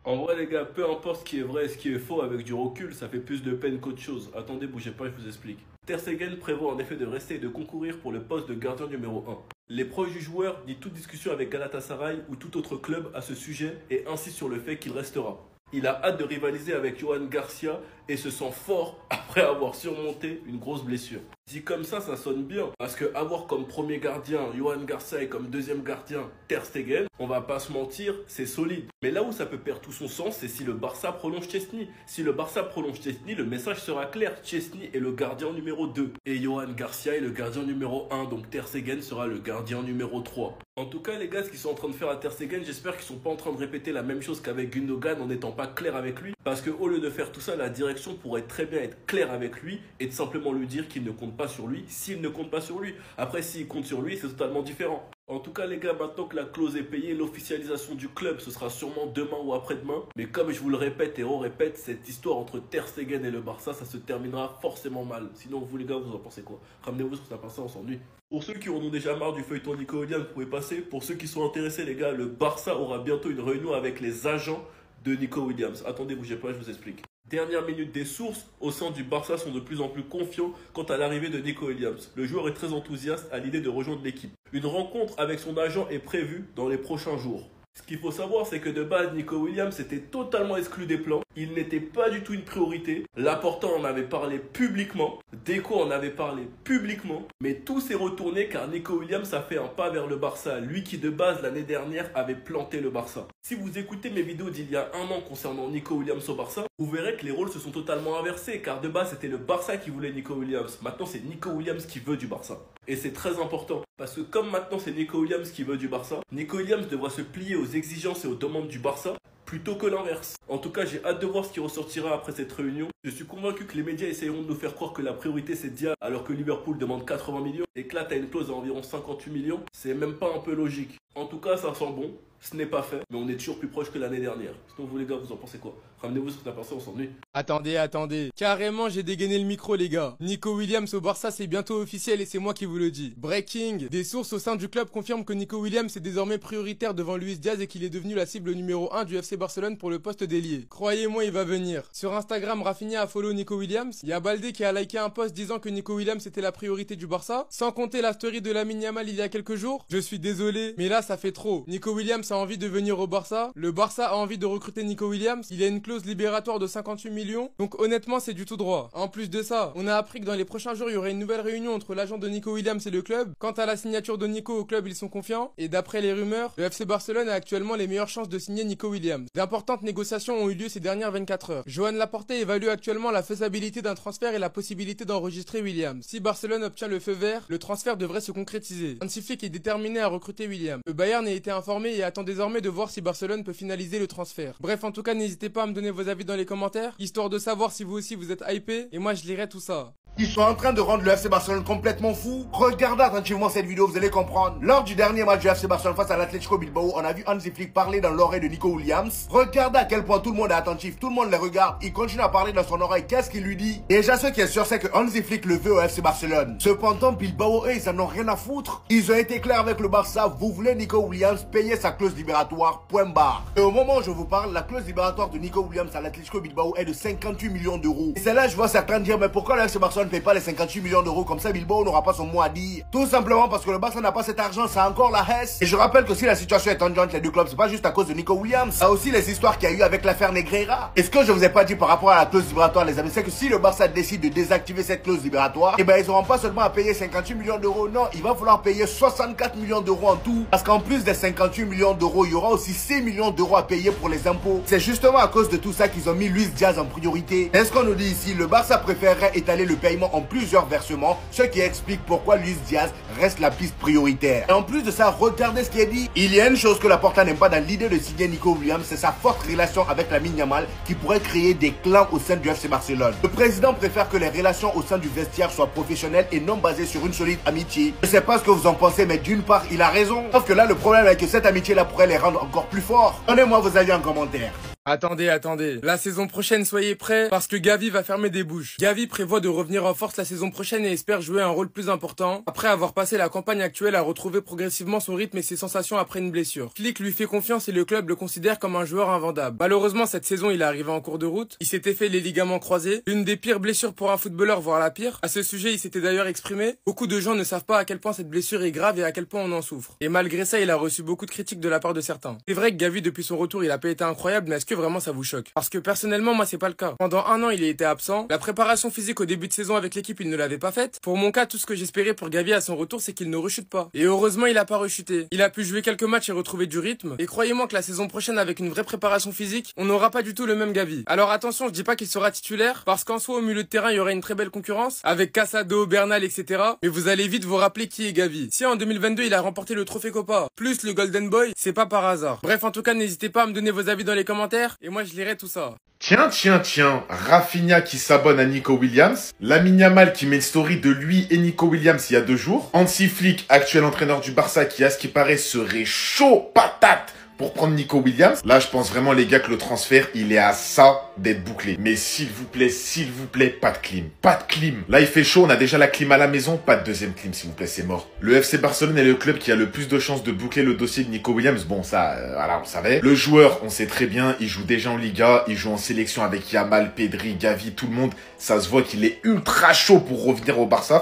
En vrai, les gars, peu importe ce qui est vrai et ce qui est faux, avec du recul, ça fait plus de peine qu'autre chose. Attendez, bougez pas, je vous explique. Ter Stegen prévoit en effet de rester et de concourir pour le poste de gardien numéro 1. Les proches du joueur disent toute discussion avec Galatasaray ou tout autre club à ce sujet et insistent sur le fait qu'il restera. Il a hâte de rivaliser avec Johan Garcia et se sent fort après avoir surmonté une grosse blessure. Dit comme ça sonne bien. Parce que avoir comme premier gardien Johan Garcia et comme deuxième gardien Ter Stegen, on va pas se mentir, c'est solide. Mais là où ça peut perdre tout son sens, c'est si le Barça prolonge Szczęsny. Si le Barça prolonge Szczęsny, le message sera clair. Szczęsny est le gardien numéro 2. Et Johan Garcia est le gardien numéro 1. Donc Ter Stegen sera le gardien numéro 3. En tout cas, les gars, ce qu'ils sont en train de faire à Ter Stegen, j'espère qu'ils sont pas en train de répéter la même chose qu'avec Gundogan en n'étant pas clair avec lui. Parce que au lieu de faire tout ça, la direction pourrait très bien être claire avec lui et de simplement lui dire qu'il ne compte pas sur lui s'il ne compte pas sur lui. Après, s'il compte sur lui, c'est totalement différent. En tout cas, les gars, maintenant que la clause est payée, l'officialisation du club, ce sera sûrement demain ou après-demain. Mais comme je vous le répète et on répète, cette histoire entre Ter Stegen et le Barça, ça se terminera forcément mal. Sinon, vous les gars, vous en pensez quoi? Ramenez-vous sur ça, parce on s'ennuie. Pour ceux qui en ont déjà marre du feuilleton Nico Williams, vous pouvez passer. Pour ceux qui sont intéressés, les gars, le Barça aura bientôt une réunion avec les agents de Nico Williams. Attendez, bougez pas, je vous explique. Dernière minute, des sources au sein du Barça sont de plus en plus confiants quant à l'arrivée de Nico Williams. Le joueur est très enthousiaste à l'idée de rejoindre l'équipe. Une rencontre avec son agent est prévue dans les prochains jours. Ce qu'il faut savoir, c'est que de base, Nico Williams était totalement exclu des plans. Il n'était pas du tout une priorité. Laporta en avait parlé publiquement. Deco en avait parlé publiquement. Mais tout s'est retourné car Nico Williams a fait un pas vers le Barça. Lui qui de base, l'année dernière, avait planté le Barça. Si vous écoutez mes vidéos d'il y a un an concernant Nico Williams au Barça, vous verrez que les rôles se sont totalement inversés. Car de base, c'était le Barça qui voulait Nico Williams. Maintenant, c'est Nico Williams qui veut du Barça. Et c'est très important. Parce que comme maintenant, c'est Nico Williams qui veut du Barça, Nico Williams devra se plier aux exigences et aux demandes du Barça plutôt que l'inverse. En tout cas, j'ai hâte de voir ce qui ressortira après cette réunion. Je suis convaincu que les médias essayeront de nous faire croire que la priorité c'est Diaz alors que Liverpool demande 80 millions et que là tu as une clause à environ 58 millions. C'est même pas un peu logique. En tout cas, ça sent bon. Ce n'est pas fait, mais on est toujours plus proche que l'année dernière. Sinon, vous les gars, vous en pensez quoi? Ramenez-vous sur ta personne, on s'ennuie. Attendez. Carrément, j'ai dégainé le micro, les gars. Nico Williams au Barça, c'est bientôt officiel et c'est moi qui vous le dis. Breaking. Des sources au sein du club confirment que Nico Williams est désormais prioritaire devant Luis Diaz et qu'il est devenu la cible numéro 1 du FC Barcelone pour le poste d'ailier. Croyez-moi, il va venir. Sur Instagram, Rafinha a follow Nico Williams. Il y a Baldé qui a liké un post disant que Nico Williams était la priorité du Barça. Sans compter la story de Lamine Yamal il y a quelques jours. Je suis désolé, mais là, ça fait trop. Nico Williams a envie de venir au Barça. Le Barça a envie de recruter Nico Williams. Il a une clause libératoire de 58 millions. Donc honnêtement, c'est du tout droit. En plus de ça, on a appris que dans les prochains jours, il y aurait une nouvelle réunion entre l'agent de Nico Williams et le club. Quant à la signature de Nico au club, ils sont confiants. Et d'après les rumeurs, le FC Barcelone a actuellement les meilleures chances de signer Nico Williams. D'importantes négociations ont eu lieu ces dernières 24 heures. Joan Laporte évalue actuellement la faisabilité d'un transfert et la possibilité d'enregistrer Williams. Si Barcelone obtient le feu vert, le transfert devrait se concrétiser. Hansi Flick est déterminé à recruter Williams. Le Bayern a été informé et attend désormais de voir si Barcelone peut finaliser le transfert. Bref, en tout cas, n'hésitez pas à me donner vos avis dans les commentaires, histoire de savoir si vous aussi vous êtes hypé, et moi je lirai tout ça. Ils sont en train de rendre le FC Barcelone complètement fou. Regardez attentivement cette vidéo, vous allez comprendre. Lors du dernier match du FC Barcelone face à l'Atlético Bilbao, on a vu Hansi Flick parler dans l'oreille de Nico Williams. Regardez à quel point tout le monde est attentif, tout le monde les regarde. Il continue à parler dans son oreille. Qu'est-ce qu'il lui dit? Déjà, ce qui est sûr, c'est que Hansi Flick le veut au FC Barcelone. Cependant, Bilbao, eux, ils en ont rien à foutre. Ils ont été clairs avec le Barça. Vous voulez Nico Williams, payer sa clause libératoire, point barre. Et au moment où je vous parle, la clause libératoire de Nico Williams à l'Atlético Bilbao est de 58 millions d'euros. Et c'est là, je vois certains dire, mais pourquoi le FC Barcelone ne paye pas les 58 millions d'euros, comme ça Bilbao n'aura pas son mot à dire? Tout simplement parce que le Barça n'a pas cet argent, ça a encore la Hesse. Et je rappelle que si la situation est tendue entre les deux clubs, c'est pas juste à cause de Nico Williams. Ça a aussi les histoires qu'il y a eu avec l'affaire Negreira. Et ce que je vous ai pas dit par rapport à la clause libératoire, les amis, c'est que si le Barça décide de désactiver cette clause libératoire, et ben ils auront pas seulement à payer 58 millions d'euros, non, il va falloir payer 64 millions d'euros en tout. Parce qu'en plus des 58 millions d'euros, il y aura aussi 6 millions d'euros à payer pour les impôts. C'est justement à cause de tout ça qu'ils ont mis Luis Diaz en priorité. Est-ce qu'on nous dit ici, le Barça préférerait étaler le paiement en plusieurs versements, ce qui explique pourquoi Luis Diaz reste la piste prioritaire. Et en plus de ça, regardez ce qui est dit. Il y a une chose que Laporta n'aime pas dans l'idée de signer Nico Williams, c'est sa forte relation avec Lamine Yamal qui pourrait créer des clans au sein du FC Barcelone. Le président préfère que les relations au sein du vestiaire soient professionnelles et non basées sur une solide amitié. Je sais pas ce que vous en pensez, mais d'une part, il a raison. Sauf que là, le problème est que cette amitié-là pourrait les rendre encore plus forts. Donnez-moi vos avis en commentaire. Attendez. La saison prochaine, soyez prêts, parce que Gavi va fermer des bouches. Gavi prévoit de revenir en force la saison prochaine et espère jouer un rôle plus important, après avoir passé la campagne actuelle à retrouver progressivement son rythme et ses sensations après une blessure. Flick lui fait confiance et le club le considère comme un joueur invendable. Malheureusement, cette saison, il est arrivé en cours de route. Il s'était fait les ligaments croisés. Une des pires blessures pour un footballeur, voire la pire. À ce sujet, il s'était d'ailleurs exprimé. Beaucoup de gens ne savent pas à quel point cette blessure est grave et à quel point on en souffre. Et malgré ça, il a reçu beaucoup de critiques de la part de certains. C'est vrai que Gavi, depuis son retour, il a pas été incroyable, mais est-ce que vraiment ça vous choque? Parce que personnellement, moi, c'est pas le cas. Pendant un an, il a été absent. La préparation physique au début de saison avec l'équipe, il ne l'avait pas faite. Pour mon cas, tout ce que j'espérais pour Gavi à son retour, c'est qu'il ne rechute pas. Et heureusement, il a pas rechuté. Il a pu jouer quelques matchs et retrouver du rythme. Et croyez-moi que la saison prochaine, avec une vraie préparation physique, on n'aura pas du tout le même Gavi. Alors attention, je dis pas qu'il sera titulaire, parce qu'en soi, au milieu de terrain, il y aura une très belle concurrence, avec Casado, Bernal, etc. Mais vous allez vite vous rappeler qui est Gavi. Si en 2022, il a remporté le trophée Copa, plus le Golden Boy, c'est pas par hasard. Bref, en tout cas, n'hésitez pas à me donner vos avis dans les commentaires, et moi, je lirai tout ça. Tiens, Rafinha qui s'abonne à Nico Williams, Lamine Yamal qui met une story de lui et Nico Williams il y a 2 jours, Hansi Flick, actuel entraîneur du Barça qui à ce qui paraît serait chaud patate pour prendre Nico Williams. Là, je pense vraiment, les gars, que le transfert, il est à ça d'être bouclé. Mais s'il vous plaît, pas de clim. Pas de clim. Là, il fait chaud, on a déjà la clim à la maison. Pas de deuxième clim, s'il vous plaît, c'est mort. Le FC Barcelone est le club qui a le plus de chances de boucler le dossier de Nico Williams. Bon, ça, voilà, on savait. Le joueur, on sait très bien, il joue déjà en Liga, il joue en sélection avec Yamal, Pedri, Gavi, tout le monde. Ça se voit qu'il est ultra chaud pour revenir au Barça,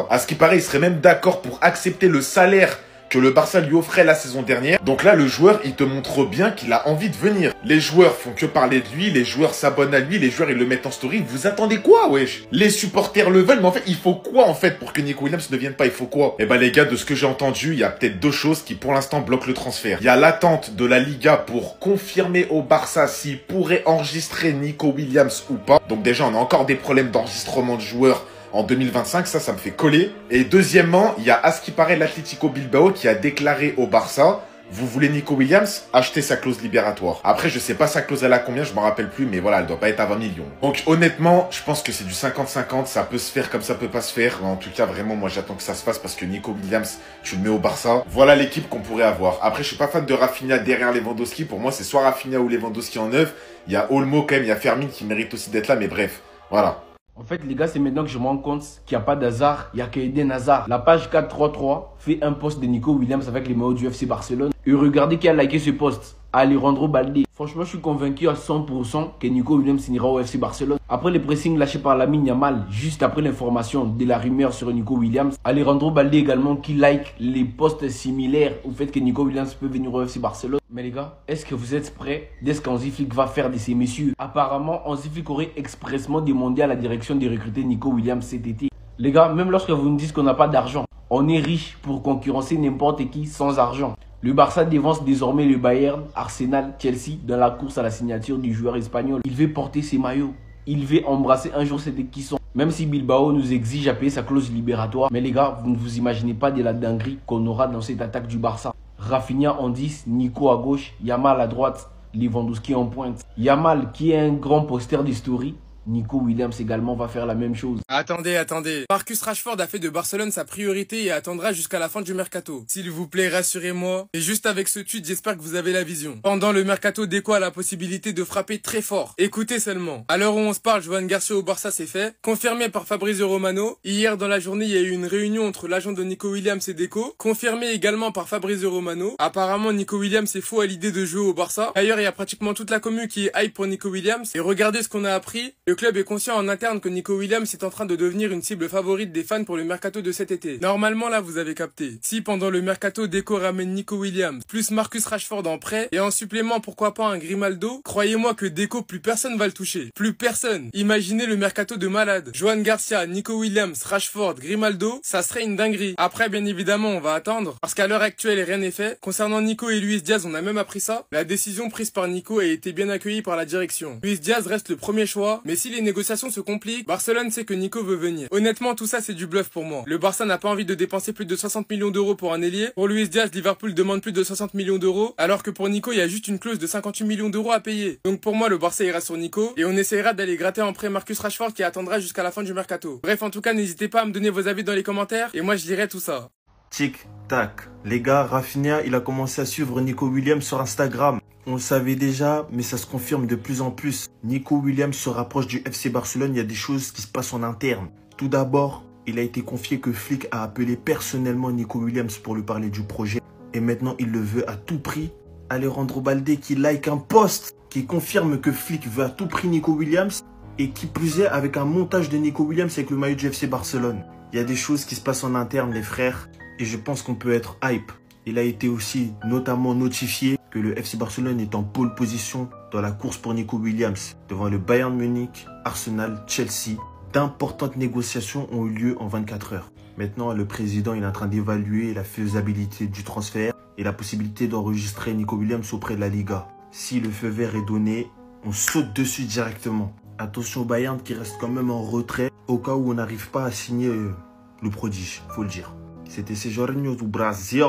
À ce qui paraît, il serait même d'accord pour accepter le salaire que le Barça lui offrait la saison dernière. Donc là, le joueur, il te montre bien qu'il a envie de venir. Les joueurs font que parler de lui, les joueurs s'abonnent à lui, les joueurs, ils le mettent en story. Vous attendez quoi, wesh? Les supporters le veulent, mais en fait, il faut quoi, en fait, pour que Nico Williams ne vienne pas? Il faut quoi? Eh ben, les gars, de ce que j'ai entendu, il y a peut-être 2 choses qui, pour l'instant, bloquent le transfert. Il y a l'attente de la Liga pour confirmer au Barça s'il pourrait enregistrer Nico Williams ou pas. Donc déjà, on a encore des problèmes d'enregistrement de joueurs en 2025, ça me fait coller. Et deuxièmement, il y a à ce qui paraît l'Atlético Bilbao qui a déclaré au Barça: vous voulez Nico Williams? Achetez sa clause libératoire. Après, je sais pas sa clause elle a combien, je m'en rappelle plus, mais voilà, elle doit pas être à 20 millions. Donc honnêtement, je pense que c'est du 50-50, ça peut se faire comme ça peut pas se faire. En tout cas, vraiment, moi j'attends que ça se fasse parce que Nico Williams, tu le mets au Barça. Voilà l'équipe qu'on pourrait avoir. Après, je suis pas fan de Rafinha derrière Lewandowski. Pour moi, c'est soit Rafinha ou Lewandowski en 9. Il y a Olmo quand même, il y a Fermin qui mérite aussi d'être là, mais bref, voilà. En fait, les gars, c'est maintenant que je me rends compte qu'il n'y a pas d'hasard, il n'y a qu'Eden Hazard. La page 433 fait un post de Nico Williams avec les maillots du FC Barcelone. Et regardez qui a liké ce post. Alejandro Balde. Franchement, je suis convaincu à 100% que Nico Williams signera au FC Barcelone. Après les pressings lâchés par Lamine Yamal, juste après l'information de la rumeur sur Nico Williams, Alejandro Balde également qui like les posts similaires au fait que Nico Williams peut venir au FC Barcelone. Mais les gars, est-ce que vous êtes prêts dès ce qu'Hansi Flick va faire de ces messieurs? Apparemment, Hansi Flick aurait expressement demandé à la direction de recruter Nico Williams cet été. Les gars, même lorsque vous nous dites qu'on n'a pas d'argent, on est riche pour concurrencer n'importe qui sans argent. Le Barça dévance désormais le Bayern, Arsenal, Chelsea dans la course à la signature du joueur espagnol. Il veut porter ses maillots. Il veut embrasser un jour cette équipe. Même si Bilbao nous exige à payer sa clause libératoire. Mais les gars, vous ne vous imaginez pas de la dinguerie qu'on aura dans cette attaque du Barça. Rafinha en 10, Nico à gauche, Yamal à droite, Lewandowski en pointe. Yamal qui est un grand poster de story. Nico Williams également va faire la même chose. Attendez. Marcus Rashford a fait de Barcelone sa priorité et attendra jusqu'à la fin du mercato. S'il vous plaît, rassurez-moi. Et juste avec ce tweet, j'espère que vous avez la vision. Pendant le mercato, Deco a la possibilité de frapper très fort. Écoutez seulement. À l'heure où on se parle, Joan Garcia au Barça, c'est fait. Confirmé par Fabrizio Romano. Hier, dans la journée, il y a eu une réunion entre l'agent de Nico Williams et Deco. Confirmé également par Fabrizio Romano. Apparemment, Nico Williams est fou à l'idée de jouer au Barça. D'ailleurs, il y a pratiquement toute la commu qui est hype pour Nico Williams. Et regardez ce qu'on a appris. Le club est conscient en interne que Nico Williams est en train de devenir une cible favorite des fans pour le mercato de cet été. Normalement, là, vous avez capté. Si pendant le mercato, Deco ramène Nico Williams, plus Marcus Rashford en prêt, et en supplément, pourquoi pas un Grimaldo, croyez-moi que Deco, plus personne va le toucher. Plus personne. Imaginez le mercato de malade. Joan Garcia, Nico Williams, Rashford, Grimaldo, ça serait une dinguerie. Après, bien évidemment, on va attendre, parce qu'à l'heure actuelle, rien n'est fait. Concernant Nico et Luis Diaz, on a même appris ça. La décision prise par Nico a été bien accueillie par la direction. Luis Diaz reste le premier choix, mais si les négociations se compliquent, Barcelone sait que Nico veut venir. Honnêtement, tout ça c'est du bluff pour moi. Le Barça n'a pas envie de dépenser plus de 60 millions d'euros pour un ailier. Pour Luis Diaz, Liverpool demande plus de 60 millions d'euros, alors que pour Nico, il y a juste une clause de 58 millions d'euros à payer. Donc pour moi, le Barça ira sur Nico, et on essaiera d'aller gratter en prêt Marcus Rashford qui attendra jusqu'à la fin du mercato. Bref, en tout cas, n'hésitez pas à me donner vos avis dans les commentaires, et moi je lirai tout ça. Tic tac. Les gars, Rafinha, il a commencé à suivre Nico Williams sur Instagram. On le savait déjà, mais ça se confirme de plus en plus. Nico Williams se rapproche du FC Barcelone, il y a des choses qui se passent en interne. Tout d'abord, il a été confié que Flick a appelé personnellement Nico Williams pour lui parler du projet. Et maintenant, il le veut à tout prix. Alejandro Balde qui like un post qui confirme que Flick veut à tout prix Nico Williams. Et qui plus est, avec un montage de Nico Williams avec le maillot du FC Barcelone. Il y a des choses qui se passent en interne, les frères. Et je pense qu'on peut être hype. Il a été aussi notamment notifié que le FC Barcelone est en pole position dans la course pour Nico Williams. Devant le Bayern Munich, Arsenal, Chelsea. D'importantes négociations ont eu lieu en 24 heures. Maintenant, le président est en train d'évaluer la faisabilité du transfert et la possibilité d'enregistrer Nico Williams auprès de la Liga. Si le feu vert est donné, on saute dessus directement. Attention au Bayern qui reste quand même en retrait au cas où on n'arrive pas à signer le prodige, faut le dire. C'était Jorginho du Brasil.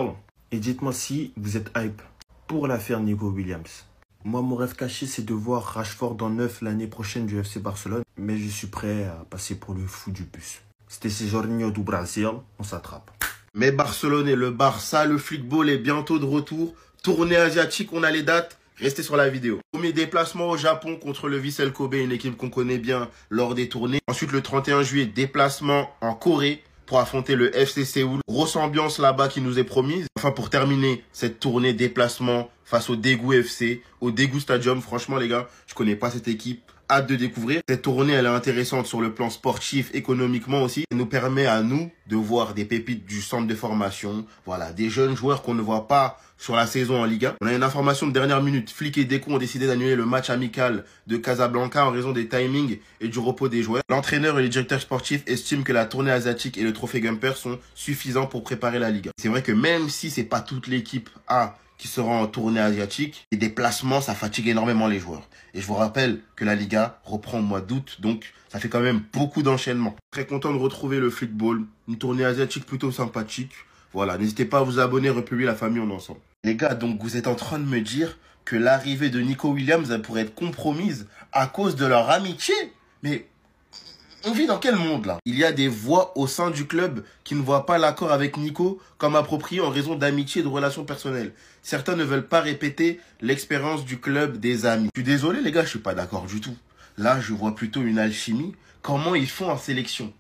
Et dites-moi si vous êtes hype pour l'affaire Nico Williams. Moi, mon rêve caché, c'est de voir Rashford en neuf l'année prochaine du FC Barcelone. Mais je suis prêt à passer pour le fou du bus. C'était Jorginho du Brasil, on s'attrape. Mais Barcelone et le Barça, le football est bientôt de retour. Tournée asiatique, on a les dates. Restez sur la vidéo. Premier déplacement au Japon contre le Vissel Kobe, une équipe qu'on connaît bien lors des tournées. Ensuite, le 31 juillet, déplacement en Corée pour affronter le FC Séoul. Grosse ambiance là-bas qui nous est promise. Enfin, pour terminer cette tournée déplacement face au Daegu FC, au Daegu Stadium. Franchement, les gars, je connais pas cette équipe. Hâte de découvrir. Cette tournée, elle est intéressante sur le plan sportif, économiquement aussi. Elle nous permet à nous de voir des pépites du centre de formation. Voilà, des jeunes joueurs qu'on ne voit pas sur la saison en Liga. On a une information de dernière minute. Flick et Deco ont décidé d'annuler le match amical de Casablanca en raison des timings et du repos des joueurs. L'entraîneur et les directeurs sportifs estiment que la tournée asiatique et le trophée Gumper sont suffisants pour préparer la Liga. C'est vrai que même si c'est pas toute l'équipe A qui sera en tournée asiatique, les déplacements, ça fatigue énormément les joueurs. Et je vous rappelle que la Liga reprend au mois d'août, donc ça fait quand même beaucoup d'enchaînements. Très content de retrouver le football, une tournée asiatique plutôt sympathique. Voilà, n'hésitez pas à vous abonner, republier la famille, on est ensemble. Les gars, donc vous êtes en train de me dire que l'arrivée de Nico Williams elle pourrait être compromise à cause de leur amitié? Mais on vit dans quel monde là? Il y a des voix au sein du club qui ne voient pas l'accord avec Nico comme approprié en raison d'amitié et de relations personnelles. Certains ne veulent pas répéter l'expérience du club des amis. Je suis désolé les gars, je suis pas d'accord du tout. Là, je vois plutôt une alchimie. Comment ils font en sélection?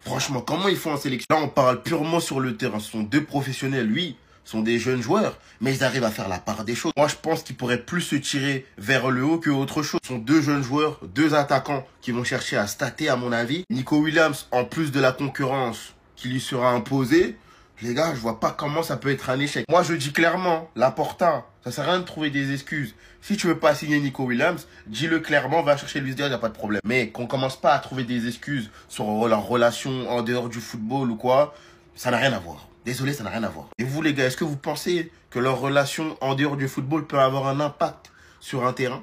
Franchement, comment ils font en sélection? Là, on parle purement sur le terrain. Ce sont deux professionnels, oui, ce sont des jeunes joueurs, mais ils arrivent à faire la part des choses. Moi, je pense qu'ils pourraient plus se tirer vers le haut que autre chose. Ce sont deux jeunes joueurs, deux attaquants qui vont chercher à stater, à mon avis. Nico Williams, en plus de la concurrence qui lui sera imposée, les gars, je vois pas comment ça peut être un échec. Moi, je dis clairement, Laporta, ça sert à rien de trouver des excuses. Si tu veux pas signer Nico Williams, dis-le clairement, va chercher Luis Diaz, y a pas de problème. Mais qu'on commence pas à trouver des excuses sur leur relation en dehors du football ou quoi, ça n'a rien à voir. Désolé, ça n'a rien à voir. Et vous, les gars, est-ce que vous pensez que leur relation en dehors du football peut avoir un impact sur un terrain?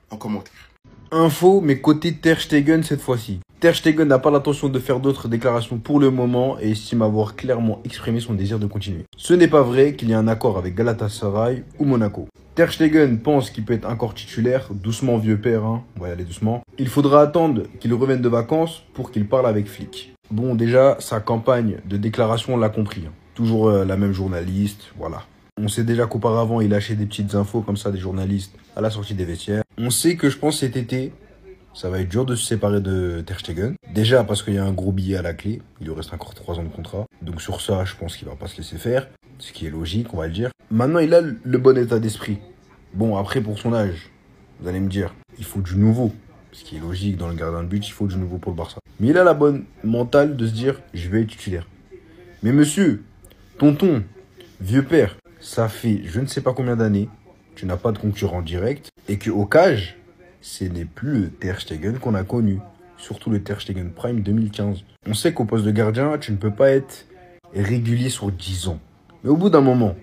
En commentaire. Info, mais côté Ter Stegen cette fois-ci. Ter Stegen n'a pas l'intention de faire d'autres déclarations pour le moment et estime avoir clairement exprimé son désir de continuer. Ce n'est pas vrai qu'il y a un accord avec Galatasaray ou Monaco. Ter Stegen pense qu'il peut être encore titulaire, doucement vieux père, hein, on va y aller doucement. Il faudra attendre qu'il revienne de vacances pour qu'il parle avec Flick. Bon, déjà, sa campagne de déclaration, on l'a compris. Hein. Toujours la même journaliste, voilà. On sait déjà qu'auparavant, il lâchait des petites infos comme ça des journalistes à la sortie des vestiaires. On sait que je pense cet été, ça va être dur de se séparer de Ter Stegen. Déjà parce qu'il y a un gros billet à la clé. Il lui reste encore 3 ans de contrat. Donc sur ça, je pense qu'il va pas se laisser faire. Ce qui est logique, on va le dire. Maintenant, il a le bon état d'esprit. Bon, après, pour son âge, vous allez me dire, il faut du nouveau. Ce qui est logique, dans le gardien de but, il faut du nouveau pour le Barça. Mais il a la bonne mentale de se dire, je vais être titulaire. Mais monsieur, tonton, vieux père, ça fait je ne sais pas combien d'années, tu n'as pas de concurrent direct, et qu'au cage, ce n'est plus le Ter Stegen qu'on a connu. Surtout le Ter Stegen Prime 2015. On sait qu'au poste de gardien, tu ne peux pas être régulier sur 10 ans. Mais au bout d'un moment,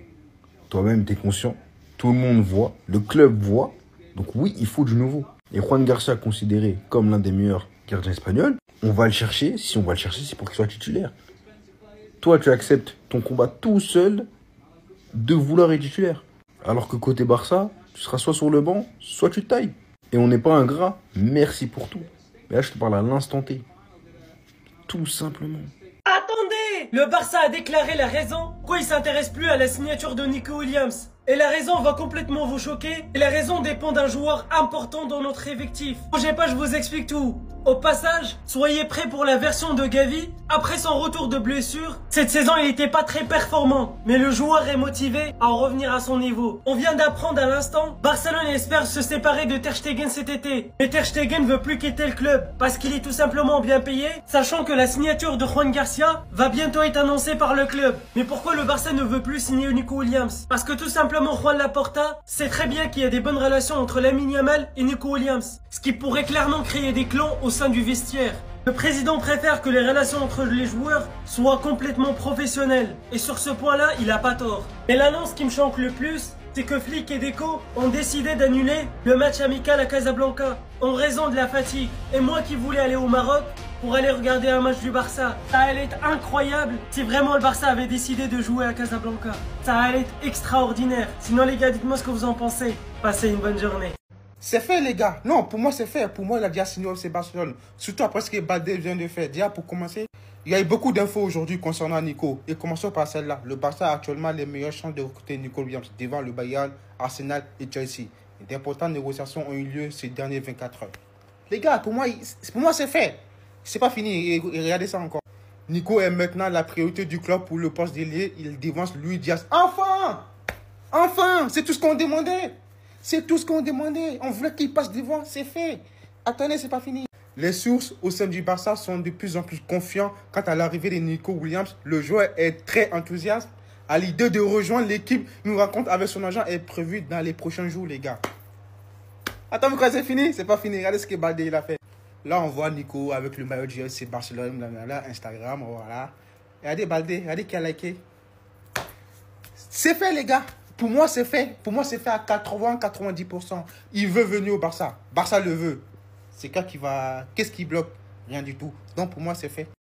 toi-même, tu es conscient, tout le monde voit, le club voit, donc oui, il faut du nouveau. Et Juan Garcia, considéré comme l'un des meilleurs gardiens espagnols, on va le chercher. Si on va le chercher, c'est pour qu'il soit titulaire. Toi, tu acceptes ton combat tout seul de vouloir être titulaire. Alors que côté Barça, tu seras soit sur le banc, soit tu tailles. Et on n'est pas ingrat. Merci pour tout. Mais là, je te parle à l'instant T. Tout simplement. Attendez! Le Barça a déclaré la raison pourquoi il s'intéresse plus à la signature de Nico Williams. Et la raison va complètement vous choquer. Et la raison dépend d'un joueur important dans notre effectif. Bougez pas, je vous explique tout. Au passage, soyez prêts pour la version de Gavi. Après son retour de blessure, cette saison il n'était pas très performant. Mais le joueur est motivé à en revenir à son niveau. On vient d'apprendre à l'instant, Barcelone espère se séparer de Ter Stegen cet été. Mais Ter Stegen veut plus quitter le club parce qu'il est tout simplement bien payé, sachant que la signature de Juan Garcia va bientôt être annoncée par le club. Mais pourquoi le Barça ne veut plus signer Nico Williams? Parce que tout simplement Juan Laporta sait très bien qu'il y a des bonnes relations entre Lamine Yamal et Nico Williams, ce qui pourrait clairement créer des clans au sein du vestiaire. Le président préfère que les relations entre les joueurs soient complètement professionnelles. Et sur ce point-là, il a pas tort. Mais l'annonce qui me choque le plus, c'est que Flick et Deco ont décidé d'annuler le match amical à Casablanca en raison de la fatigue. Et moi qui voulais aller au Maroc pour aller regarder un match du Barça, ça allait être incroyable si vraiment le Barça avait décidé de jouer à Casablanca. Ça allait être extraordinaire. Sinon les gars, dites-moi ce que vous en pensez. Passez une bonne journée. C'est fait, les gars. Non, pour moi, c'est fait. Pour moi, il a déjà signé au FC Barcelone. Surtout après ce que Baldé vient de faire. Déjà, pour commencer, il y a eu beaucoup d'infos aujourd'hui concernant Nico. Et commençons par celle-là. Le Barça a actuellement les meilleures chances de recruter Nico Williams devant le Bayern, Arsenal et Chelsea. D'importantes négociations ont eu lieu ces dernières 24 heures. Les gars, pour moi, c'est fait. C'est pas fini. Et regardez ça encore. Nico est maintenant la priorité du club pour le poste d'ailier. Il devance Luis Diaz. Enfin! Enfin! C'est tout ce qu'on demandait. C'est tout ce qu'on demandait. On voulait qu'il passe devant, c'est fait. Attendez, c'est pas fini. Les sources au sein du Barça sont de plus en plus confiants quant à l'arrivée de Nico Williams. Le joueur est très enthousiaste à l'idée de rejoindre l'équipe. Il nous raconte avec son agent est prévu dans les prochains jours, les gars. Attends, vous croyez que c'est fini? C'est pas fini. Regardez ce que Baldé il a fait. Là, on voit Nico avec le maillot du FC Barcelone, là, Instagram, voilà. Regardez Baldé, regardez qui a liké. C'est fait, les gars. Pour moi, c'est fait. Pour moi, c'est fait à 80-90%. Il veut venir au Barça. Barça le veut. C'est quoi qui va... Qu'est-ce qui bloque? Rien du tout. Donc, pour moi, c'est fait.